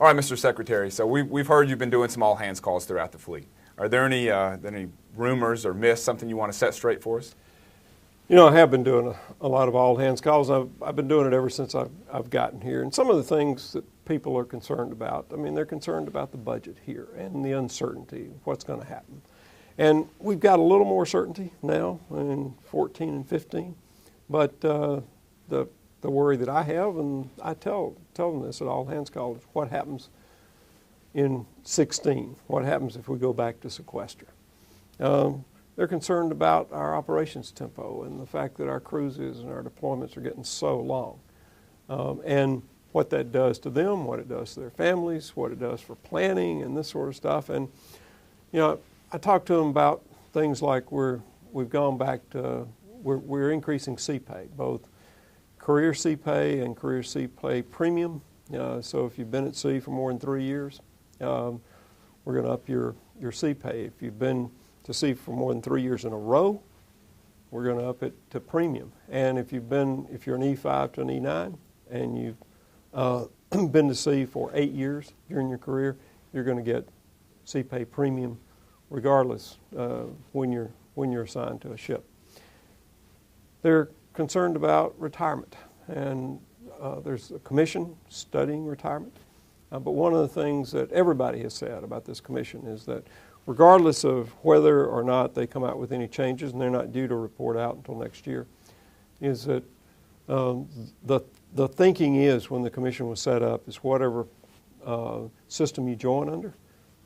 All right, Mr. Secretary, so we've heard you've been doing some all-hands calls throughout the fleet. Are there any rumors or myths, something you want to set straight for us? You know, I have been doing a lot of all-hands calls. I've been doing it ever since I've gotten here. And some of the things that people are concerned about, I mean, they're concerned about the budget here and the uncertainty of what's going to happen. And we've got a little more certainty now in 14 and 15. But the worry that I have, and I tell them this at all hands call, is what happens in 16? What happens if we go back to sequester? They're concerned about our operations tempo and the fact that our cruises and our deployments are getting so long. And what that does to them, what it does to their families, what it does for planning and this sort of stuff. And, you know, I talk to them about things like we've gone back to, we're increasing CPay, both career CPay and career CPay premium. So if you've been at sea for more than 3 years, we're going to up your CPay. If you've been to sea for more than 3 years in a row, we're going to up it to premium. And if you're an E5 to an E9 and you've been to sea for 8 years during your career, you're going to get CPay premium regardless when you're assigned to a ship. They're concerned about retirement, and there's a commission studying retirement. But one of the things that everybody has said about this commission is that regardless of whether or not they come out with any changes, and they're not due to report out until next year, is that the thinking is, when the commission was set up, is whatever system you join under,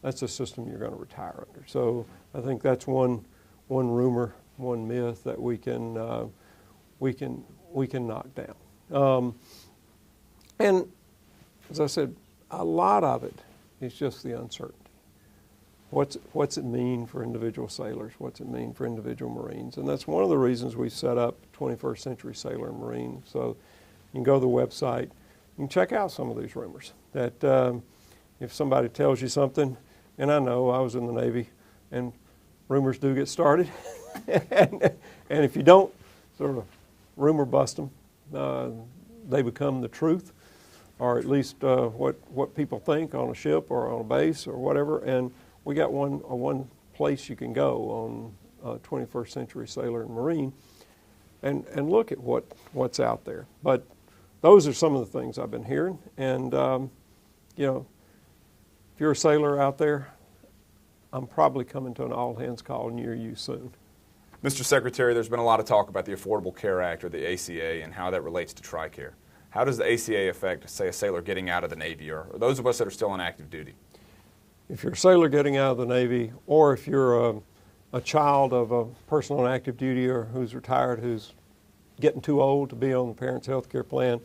that's the system you're going to retire under. So I think that's one rumor, one myth that we can knock down. And as I said, a lot of it is just the uncertainty. What's it mean for individual sailors? What's it mean for individual Marines? And that's one of the reasons we set up 21st Century Sailor and Marine. So you can go to the website, you can check out some of these rumors. That if somebody tells you something, and I know I was in the Navy, and rumors do get started, and if you don't sort of rumor bust them, they become the truth, or at least what people think on a ship or on a base or whatever. And we got one place you can go on 21st Century Sailor and Marine and look at what's out there. But those are some of the things I've been hearing. And, you know, if you're a sailor out there, I'm probably coming to an all-hands call near you soon. Mr. Secretary, there's been a lot of talk about the Affordable Care Act, or the ACA, and how that relates to TRICARE. How does the ACA affect, say, a sailor getting out of the Navy, or those of us that are still on active duty? If you're a sailor getting out of the Navy, or if you're a child of a person on active duty or who's retired, who's getting too old to be on the parent's health care plan,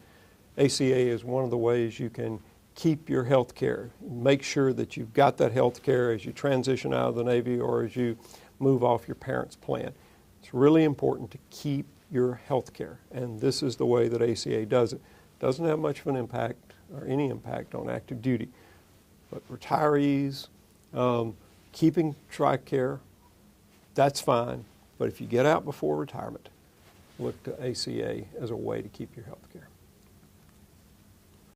ACA is one of the ways you can keep your health care. Make sure that you've got that health care as you transition out of the Navy or as you move off your parent's plan. It's really important to keep your health care, and this is the way that ACA does it. Doesn't have much of an impact or any impact on active duty. But retirees, keeping TRICARE, that's fine. But if you get out before retirement, look to ACA as a way to keep your health care.